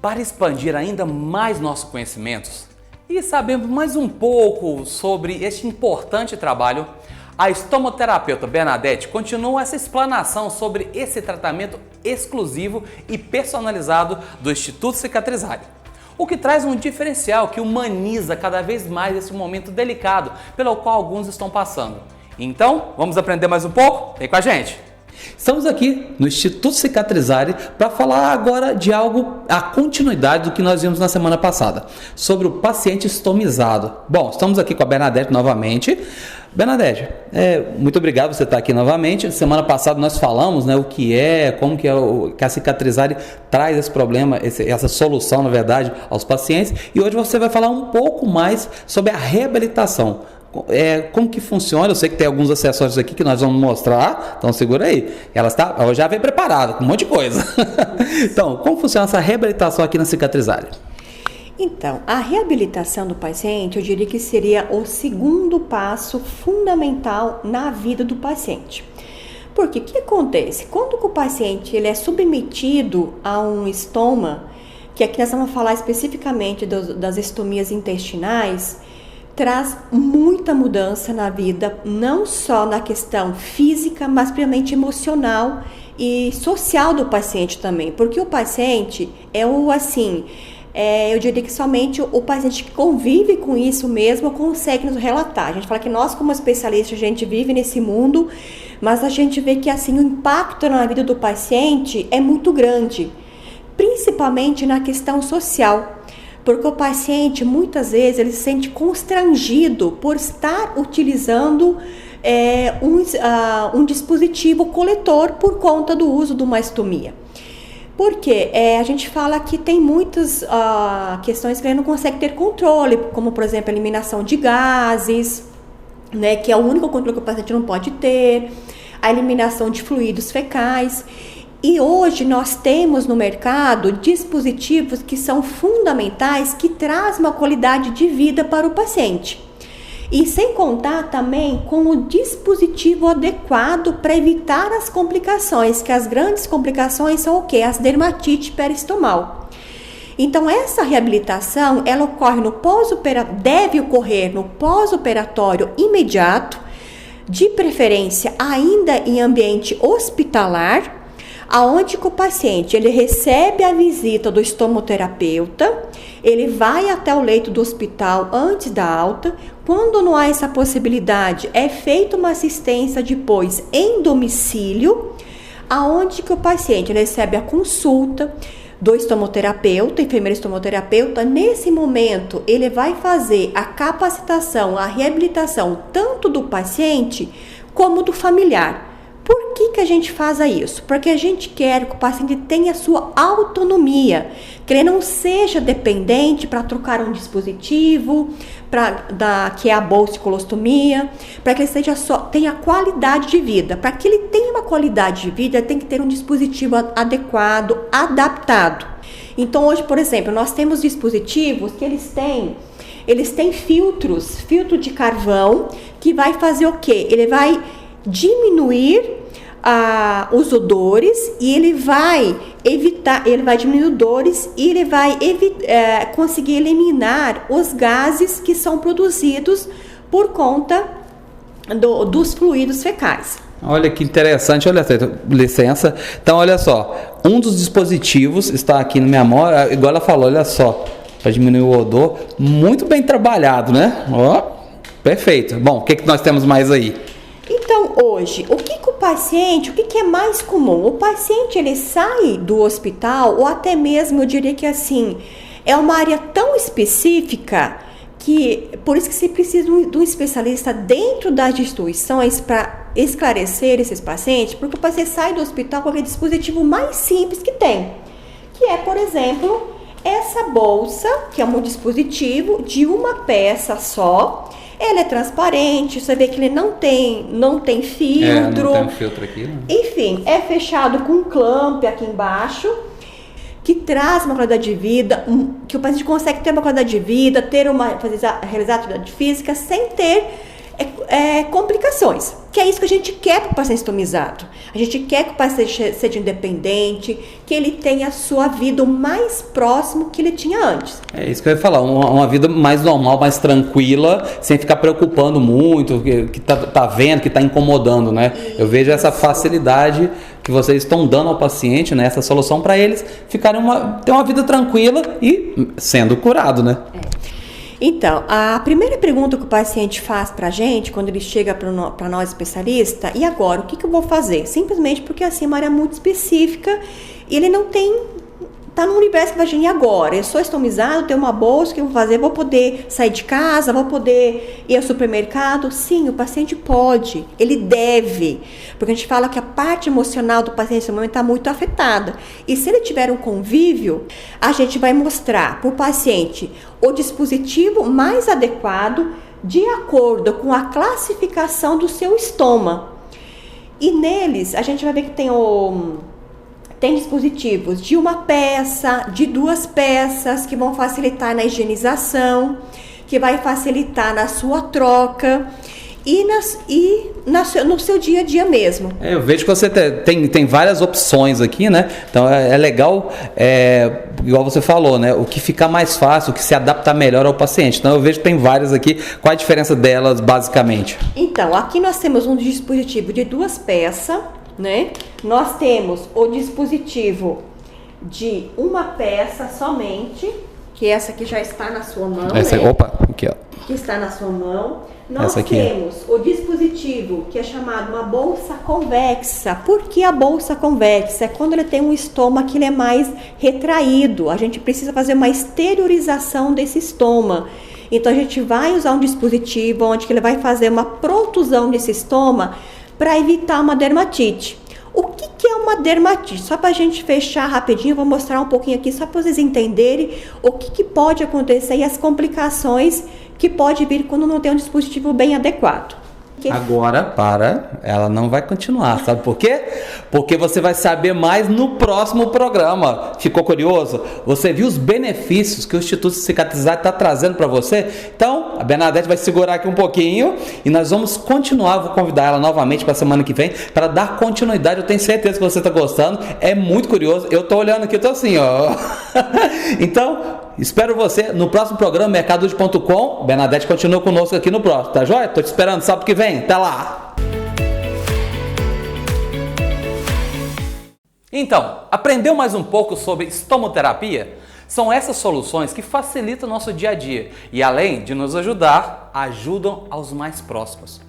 Para expandir ainda mais nossos conhecimentos e sabermos mais um pouco sobre este importante trabalho, a estomoterapeuta Bernadette continua essa explanação sobre esse tratamento exclusivo e personalizado do Instituto Cicatrizário, o que traz um diferencial que humaniza cada vez mais esse momento delicado pelo qual alguns estão passando. Então, vamos aprender mais um pouco? Vem com a gente! Estamos aqui no Instituto Cicatrizário para falar agora de algo, a continuidade do que nós vimos na semana passada, sobre o paciente estomizado. Bom, estamos aqui com a Bernadette novamente. Bernadette, muito obrigado por você estar aqui novamente. Semana passada nós falamos, o que é, como que a Cicatrizário traz esse problema, essa solução, na verdade, aos pacientes. E hoje você vai falar um pouco mais sobre a reabilitação. Como que funciona? Eu sei que tem alguns acessórios aqui que nós vamos mostrar, então segura aí. Ela já vem preparada com um monte de coisa. Então, como funciona essa reabilitação aqui na Cicatrizário? Então, a reabilitação do paciente, eu diria que seria o segundo passo fundamental na vida do paciente. Porque o que acontece? Quando o paciente ele é submetido a um estoma, que aqui nós vamos falar especificamente das estomias intestinais, traz muita mudança na vida, não só na questão física, mas principalmente emocional e social do paciente também. Porque o paciente eu diria que somente o paciente que convive com isso mesmo consegue nos relatar. A gente fala que nós, como especialistas, a gente vive nesse mundo, mas a gente vê que assim, o impacto na vida do paciente é muito grande, principalmente na questão social. Porque o paciente, muitas vezes, ele se sente constrangido por estar utilizando um dispositivo coletor por conta do uso de uma estomia. Porque a gente fala que tem muitas questões que ele não consegue ter controle, como, por exemplo, a eliminação de gases, que é o único controle que o paciente não pode ter, a eliminação de fluidos fecais. E hoje nós temos no mercado dispositivos que são fundamentais, que trazem uma qualidade de vida para o paciente. E sem contar também com o dispositivo adequado para evitar as complicações, que as grandes complicações são o quê? As dermatite peristomal. Então essa reabilitação, ela deve ocorrer no pós-operatório imediato, de preferência ainda em ambiente hospitalar, aonde que o paciente ele recebe a visita do estomoterapeuta, ele vai até o leito do hospital antes da alta. Quando não há essa possibilidade, é feita uma assistência depois em domicílio, aonde que o paciente ele recebe a consulta do estomoterapeuta, enfermeiro estomoterapeuta. Nesse momento, ele vai fazer a capacitação, a reabilitação tanto do paciente como do familiar. Por que a gente faz isso? Porque a gente quer que o paciente tenha a sua autonomia, que ele não seja dependente para trocar um dispositivo, que é a bolsicolostomia, para que ele tenha qualidade de vida. Para que ele tenha uma qualidade de vida, ele tem que ter um dispositivo adequado, adaptado. Então hoje, por exemplo, nós temos dispositivos que eles têm filtro de carvão, que vai fazer o quê? Ele vai diminuir os odores e ele vai diminuir odores e ele vai conseguir eliminar os gases que são produzidos por conta dos fluidos fecais. Olha que interessante, olha, licença. Então, olha só, um dos dispositivos está aqui na minha mão, igual ela falou, olha só, para diminuir o odor, muito bem trabalhado, né? Ó, perfeito. Bom, o que nós temos mais aí? Então, hoje, o que é mais comum? O paciente, ele sai do hospital, ou até mesmo, eu diria que assim, é uma área tão específica, que por isso que se precisa de um especialista dentro das instituições para esclarecer esses pacientes, porque o paciente sai do hospital com aquele dispositivo mais simples que tem, que é, por exemplo, essa bolsa, que é um dispositivo de uma peça só. Ele é transparente, você vê que ele não tem filtro. Não tem um filtro aqui, né? Enfim, é fechado com um clamp aqui embaixo, que traz uma qualidade de vida, que o paciente consegue ter uma qualidade de vida, realizar atividade física sem ter complicações, que é isso que a gente quer para o paciente estomizado. A gente quer que o paciente seja independente, que ele tenha a sua vida o mais próximo que ele tinha antes. É isso que eu ia falar, uma vida mais normal, mais tranquila, sem ficar preocupando muito, que tá vendo, que tá incomodando, né? Isso. Eu vejo essa facilidade que vocês estão dando ao paciente, né? Essa solução para eles ficarem ter uma vida tranquila e sendo curado, né? Então, a primeira pergunta que o paciente faz para a gente, quando ele chega para nós especialista, e agora, o que eu vou fazer? Simplesmente porque assim, é uma área muito específica e ele não está no universo que vai e agora? Eu sou estomizado, tenho uma bolsa, o que eu vou fazer? Vou poder sair de casa? Vou poder ir ao supermercado? Sim, o paciente pode, ele deve, porque a gente fala que a parte emocional do paciente nesse momento está muito afetada. E se ele tiver um convívio, a gente vai mostrar para o paciente o dispositivo mais adequado de acordo com a classificação do seu estômago. E neles, a gente vai ver que tem dispositivos de uma peça, de 2 peças, que vão facilitar na higienização, que vai facilitar na sua troca e no seu dia a dia mesmo. Eu vejo que você tem várias opções aqui, né? Então é legal, igual você falou, né? O que ficar mais fácil, o que se adaptar melhor ao paciente. Então eu vejo que tem várias aqui. Qual a diferença delas, basicamente? Então, aqui nós temos um dispositivo de 2 peças, né? Nós temos o dispositivo de uma peça somente, que essa aqui já está na sua mão, essa, né? Opa, aqui ó. Que está na sua mão. Nós aqui temos o dispositivo que é chamado uma bolsa convexa. Por que a bolsa convexa? É quando ele tem um estômago que ele é mais retraído. A gente precisa fazer uma exteriorização desse estômago. Então a gente vai usar um dispositivo onde ele vai fazer uma protusão desse estômago para evitar uma dermatite. O que é uma dermatite? Só para a gente fechar rapidinho, eu vou mostrar um pouquinho aqui, só para vocês entenderem o que pode acontecer e as complicações que pode vir quando não tem um dispositivo bem adequado. Agora, ela não vai continuar, sabe por quê? Porque você vai saber mais no próximo programa. Ficou curioso? Você viu os benefícios que o Instituto Cicatrizar está trazendo para você? Então, a Bernadette vai segurar aqui um pouquinho e nós vamos continuar. Vou convidar ela novamente para a semana que vem para dar continuidade. Eu tenho certeza que você está gostando. É muito curioso. Eu estou olhando aqui, estou assim, ó. Então, espero você no próximo programa, mercadohoje.com. Bernadette continua conosco aqui no próximo, tá joia? Tô te esperando sábado que vem. Até lá! Então, aprendeu mais um pouco sobre estomoterapia? São essas soluções que facilitam o nosso dia a dia e, além de nos ajudar, ajudam aos mais próximos.